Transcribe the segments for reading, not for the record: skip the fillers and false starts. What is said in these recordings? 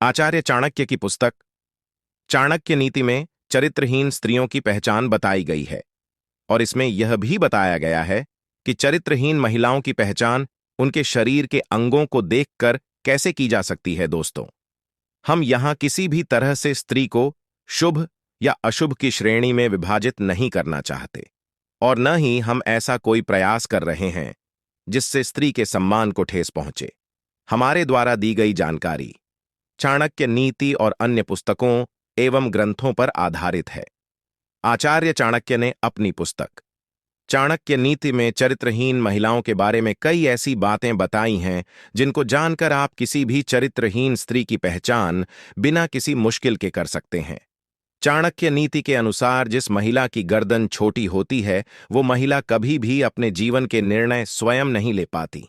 आचार्य चाणक्य की पुस्तक चाणक्य नीति में चरित्रहीन स्त्रियों की पहचान बताई गई है और इसमें यह भी बताया गया है कि चरित्रहीन महिलाओं की पहचान उनके शरीर के अंगों को देखकर कैसे की जा सकती है। दोस्तों, हम यहां किसी भी तरह से स्त्री को शुभ या अशुभ की श्रेणी में विभाजित नहीं करना चाहते और न ही हम ऐसा कोई प्रयास कर रहे हैं जिससे स्त्री के सम्मान को ठेस पहुंचे। हमारे द्वारा दी गई जानकारी चाणक्य नीति और अन्य पुस्तकों एवं ग्रंथों पर आधारित है। आचार्य चाणक्य ने अपनी पुस्तक चाणक्य नीति में चरित्रहीन महिलाओं के बारे में कई ऐसी बातें बताई हैं जिनको जानकर आप किसी भी चरित्रहीन स्त्री की पहचान बिना किसी मुश्किल के कर सकते हैं। चाणक्य नीति के अनुसार जिस महिला की गर्दन छोटी होती है वो महिला कभी भी अपने जीवन के निर्णय स्वयं नहीं ले पाती।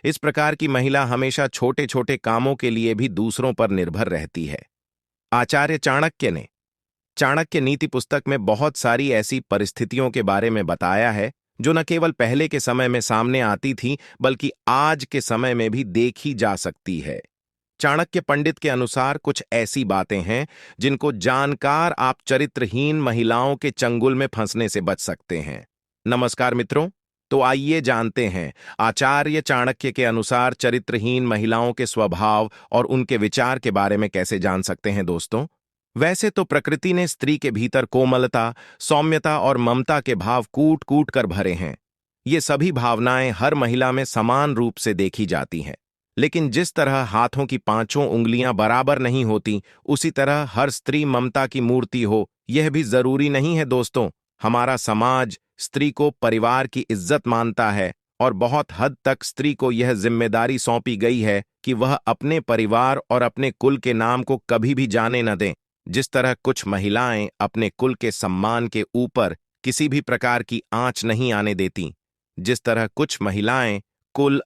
इस प्रकार की महिला हमेशा छोटे छोटे कामों के लिए भी दूसरों पर निर्भर रहती है। आचार्य चाणक्य ने चाणक्य नीति पुस्तक में बहुत सारी ऐसी परिस्थितियों के बारे में बताया है जो न केवल पहले के समय में सामने आती थी बल्कि आज के समय में भी देखी जा सकती है। चाणक्य पंडित के अनुसार कुछ ऐसी बातें हैं जिनको जानकर आप चरित्रहीन महिलाओं के चंगुल में फंसने से बच सकते हैं। नमस्कार मित्रों, तो आइए जानते हैं आचार्य चाणक्य के अनुसार चरित्रहीन महिलाओं के स्वभाव और उनके विचार के बारे में कैसे जान सकते हैं। दोस्तों, वैसे तो प्रकृति ने स्त्री के भीतर कोमलता, सौम्यता और ममता के भाव कूट कूट कर भरे हैं। ये सभी भावनाएं हर महिला में समान रूप से देखी जाती हैं, लेकिन जिस तरह हाथों की पांचों उंगलियां बराबर नहीं होती, उसी तरह हर स्त्री ममता की मूर्ति हो यह भी जरूरी नहीं है। दोस्तों, हमारा समाज स्त्री को परिवार की इज्जत मानता है और बहुत हद तक स्त्री को यह जिम्मेदारी सौंपी गई है कि वह अपने परिवार और अपने कुल के नाम को कभी भी जाने न दें। जिस तरह कुछ महिलाएं अपने कुल के सम्मान के ऊपर किसी भी प्रकार की आंच नहीं आने देती, जिस तरह कुछ महिलाएं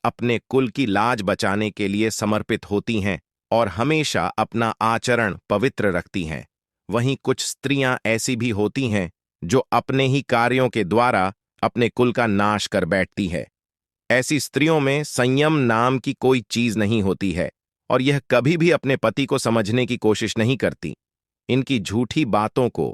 अपने कुल की लाज बचाने के लिए समर्पित होती हैं और हमेशा अपना आचरण पवित्र रखती हैं, वहीं कुछ स्त्रियां ऐसी भी होती हैं जो अपने ही कार्यों के द्वारा अपने कुल का नाश कर बैठती है। ऐसी स्त्रियों में संयम नाम की कोई चीज नहीं होती है और यह कभी भी अपने पति को समझने की कोशिश नहीं करती। इनकी झूठी बातों को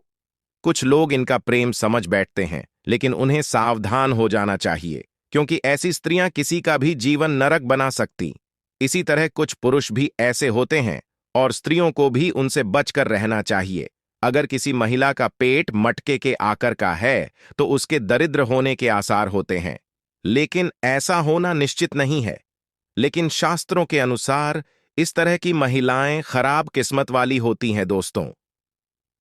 कुछ लोग इनका प्रेम समझ बैठते हैं, लेकिन उन्हें सावधान हो जाना चाहिए क्योंकि ऐसी स्त्रियां किसी का भी जीवन नरक बना सकती। इसी तरह कुछ पुरुष भी ऐसे होते हैं और स्त्रियों को भी उनसे बचकर रहना चाहिए। अगर किसी महिला का पेट मटके के आकार का है तो उसके दरिद्र होने के आसार होते हैं, लेकिन ऐसा होना निश्चित नहीं है। लेकिन शास्त्रों के अनुसार इस तरह की महिलाएं खराब किस्मत वाली होती हैं। दोस्तों,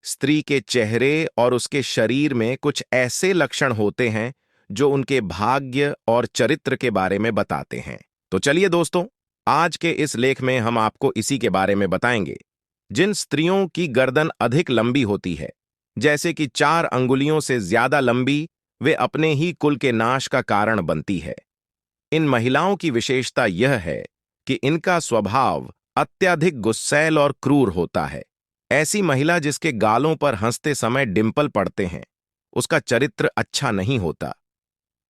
स्त्री के चेहरे और उसके शरीर में कुछ ऐसे लक्षण होते हैं जो उनके भाग्य और चरित्र के बारे में बताते हैं। तो चलिए दोस्तों, आज के इस लेख में हम आपको इसी के बारे में बताएंगे। जिन स्त्रियों की गर्दन अधिक लंबी होती है, जैसे कि 4 अंगुलियों से ज्यादा लंबी, वे अपने ही कुल के नाश का कारण बनती है। इन महिलाओं की विशेषता यह है कि इनका स्वभाव अत्यधिक गुस्सैल और क्रूर होता है। ऐसी महिला जिसके गालों पर हंसते समय डिंपल पड़ते हैं, उसका चरित्र अच्छा नहीं होता।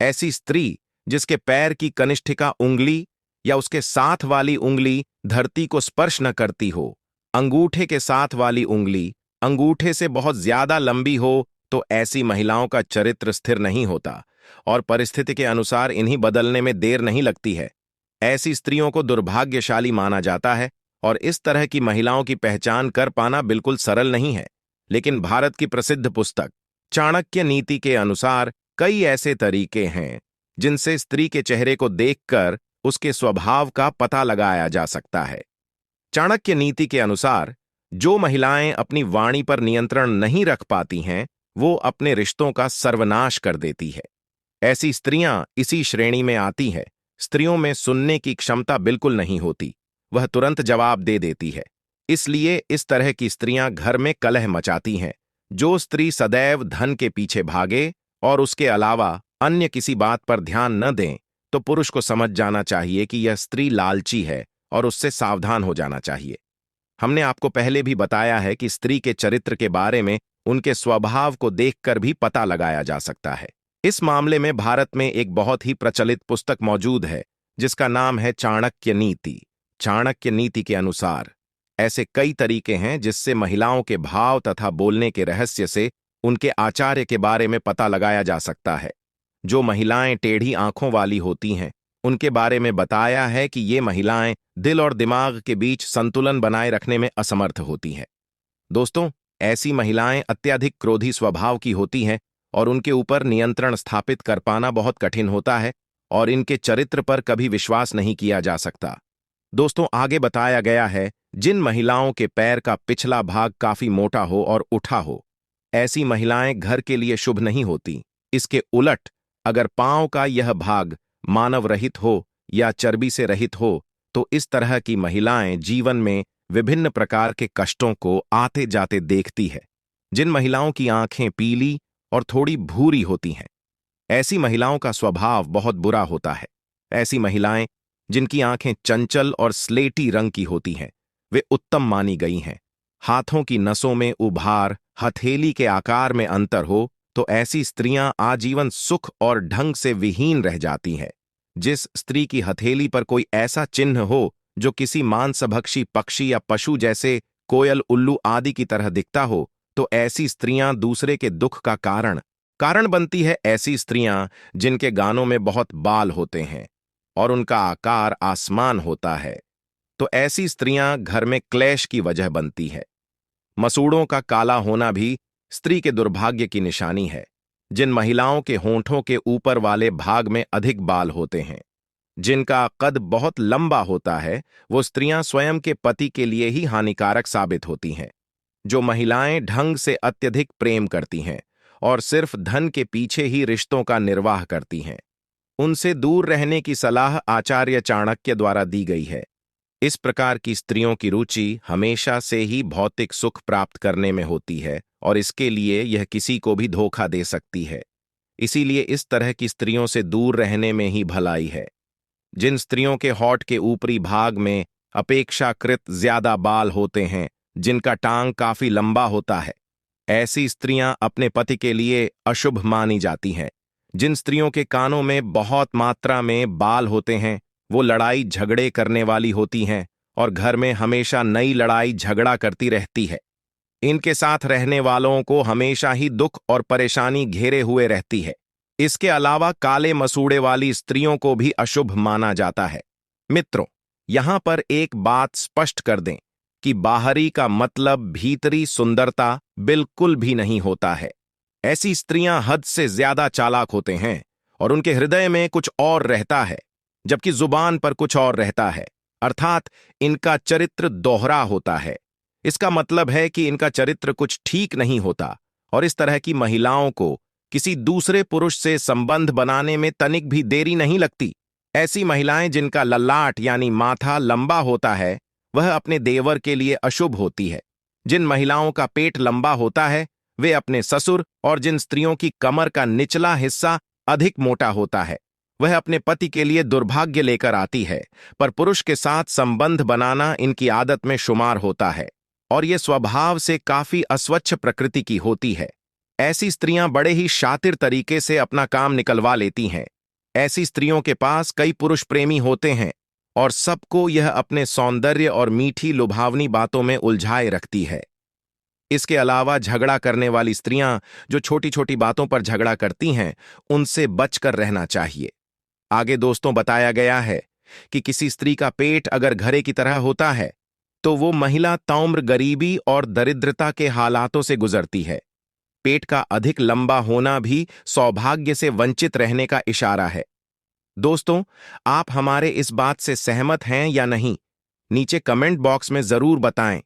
ऐसी स्त्री जिसके पैर की कनिष्ठिका उंगली या उसके साथ वाली उंगली धरती को स्पर्श न करती हो, अंगूठे के साथ वाली उंगली अंगूठे से बहुत ज्यादा लंबी हो, तो ऐसी महिलाओं का चरित्र स्थिर नहीं होता और परिस्थिति के अनुसार इन्हीं बदलने में देर नहीं लगती है। ऐसी स्त्रियों को दुर्भाग्यशाली माना जाता है और इस तरह की महिलाओं की पहचान कर पाना बिल्कुल सरल नहीं है। लेकिन भारत की प्रसिद्ध पुस्तक चाणक्य नीति के अनुसार कई ऐसे तरीके हैं जिनसे स्त्री के चेहरे को देखकर उसके स्वभाव का पता लगाया जा सकता है। चाणक्य नीति के अनुसार जो महिलाएं अपनी वाणी पर नियंत्रण नहीं रख पाती हैं, वो अपने रिश्तों का सर्वनाश कर देती है। ऐसी स्त्रियां इसी श्रेणी में आती है। स्त्रियों में सुनने की क्षमता बिल्कुल नहीं होती, वह तुरंत जवाब दे देती है। इसलिए इस तरह की स्त्रियां घर में कलह मचाती हैं। जो स्त्री सदैव धन के पीछे भागे और उसके अलावा अन्य किसी बात पर ध्यान न दें, तो पुरुष को समझ जाना चाहिए कि यह स्त्री लालची है और उससे सावधान हो जाना चाहिए। हमने आपको पहले भी बताया है कि स्त्री के चरित्र के बारे में उनके स्वभाव को देखकर भी पता लगाया जा सकता है। इस मामले में भारत में एक बहुत ही प्रचलित पुस्तक मौजूद है जिसका नाम है चाणक्य नीति। चाणक्य नीति के अनुसार ऐसे कई तरीके हैं जिससे महिलाओं के भाव तथा बोलने के रहस्य से उनके आचार्य के बारे में पता लगाया जा सकता है। जो महिलाएं टेढ़ी आंखों वाली होती हैं, उनके बारे में बताया है कि ये महिलाएं दिल और दिमाग के बीच संतुलन बनाए रखने में असमर्थ होती हैं। दोस्तों, ऐसी महिलाएं अत्यधिक क्रोधी स्वभाव की होती हैं और उनके ऊपर नियंत्रण स्थापित कर पाना बहुत कठिन होता है और इनके चरित्र पर कभी विश्वास नहीं किया जा सकता। दोस्तों, आगे बताया गया है, जिन महिलाओं के पैर का पिछला भाग काफी मोटा हो और उठा हो, ऐसी महिलाएं घर के लिए शुभ नहीं होती। इसके उलट, अगर पांव का यह भाग मानव रहित हो या चर्बी से रहित हो, तो इस तरह की महिलाएं जीवन में विभिन्न प्रकार के कष्टों को आते जाते देखती है। जिन महिलाओं की आंखें पीली और थोड़ी भूरी होती हैं, ऐसी महिलाओं का स्वभाव बहुत बुरा होता है। ऐसी महिलाएं जिनकी आंखें चंचल और स्लेटी रंग की होती हैं, वे उत्तम मानी गई हैं। हाथों की नसों में उभार, हथेली के आकार में अंतर हो, तो ऐसी स्त्रियां आजीवन सुख और ढंग से विहीन रह जाती हैं। जिस स्त्री की हथेली पर कोई ऐसा चिन्ह हो जो किसी मांसभक्षी पक्षी या पशु जैसे कोयल, उल्लू आदि की तरह दिखता हो, तो ऐसी स्त्रियां दूसरे के दुख का कारण बनती है। ऐसी स्त्रियां जिनके गानों में बहुत बाल होते हैं और उनका आकार आसमान होता है, तो ऐसी स्त्रियां घर में क्लेश की वजह बनती है। मसूड़ों का काला होना भी स्त्री के दुर्भाग्य की निशानी है। जिन महिलाओं के होंठों के ऊपर वाले भाग में अधिक बाल होते हैं, जिनका कद बहुत लंबा होता है, वो स्त्रियां स्वयं के पति के लिए ही हानिकारक साबित होती हैं। जो महिलाएं ढंग से अत्यधिक प्रेम करती हैं और सिर्फ धन के पीछे ही रिश्तों का निर्वाह करती हैं, उनसे दूर रहने की सलाह आचार्य चाणक्य द्वारा दी गई है। इस प्रकार की स्त्रियों की रुचि हमेशा से ही भौतिक सुख प्राप्त करने में होती है और इसके लिए यह किसी को भी धोखा दे सकती है। इसीलिए इस तरह की स्त्रियों से दूर रहने में ही भलाई है। जिन स्त्रियों के होंठ के ऊपरी भाग में अपेक्षाकृत ज्यादा बाल होते हैं, जिनका टांग काफी लंबा होता है, ऐसी स्त्रियां अपने पति के लिए अशुभ मानी जाती हैं। जिन स्त्रियों के कानों में बहुत मात्रा में बाल होते हैं, वो लड़ाई झगड़े करने वाली होती हैं और घर में हमेशा नई लड़ाई झगड़ा करती रहती है। इनके साथ रहने वालों को हमेशा ही दुख और परेशानी घेरे हुए रहती है। इसके अलावा काले मसूड़े वाली स्त्रियों को भी अशुभ माना जाता है। मित्रों, यहां पर एक बात स्पष्ट कर दें कि बाहरी का मतलब भीतरी सुंदरता बिल्कुल भी नहीं होता है। ऐसी स्त्रियां हद से ज्यादा चालाक होते हैं और उनके हृदय में कुछ और रहता है, जबकि जुबान पर कुछ और रहता है। अर्थात इनका चरित्र दोहरा होता है। इसका मतलब है कि इनका चरित्र कुछ ठीक नहीं होता और इस तरह की महिलाओं को किसी दूसरे पुरुष से संबंध बनाने में तनिक भी देरी नहीं लगती। ऐसी महिलाएं जिनका ललाट यानी माथा लंबा होता है, वह अपने देवर के लिए अशुभ होती है। जिन महिलाओं का पेट लंबा होता है, वे अपने ससुर, और जिन स्त्रियों की कमर का निचला हिस्सा अधिक मोटा होता है, वह अपने पति के लिए दुर्भाग्य लेकर आती है। पर पुरुष के साथ संबंध बनाना इनकी आदत में शुमार होता है और ये स्वभाव से काफी अस्वच्छ प्रकृति की होती है। ऐसी स्त्रियां बड़े ही शातिर तरीके से अपना काम निकलवा लेती हैं। ऐसी स्त्रियों के पास कई पुरुष प्रेमी होते हैं और सबको यह अपने सौंदर्य और मीठी लुभावनी बातों में उलझाए रखती है। इसके अलावा झगड़ा करने वाली स्त्रियां जो छोटी छोटी बातों पर झगड़ा करती हैं, उनसे बचकर रहना चाहिए। आगे दोस्तों बताया गया है कि किसी स्त्री का पेट अगर घड़े की तरह होता है, तो वो महिला ताउम्र गरीबी और दरिद्रता के हालातों से गुजरती है। पेट का अधिक लंबा होना भी सौभाग्य से वंचित रहने का इशारा है। दोस्तों, आप हमारे इस बात से सहमत हैं या नहीं? नीचे कमेंट बॉक्स में जरूर बताएं।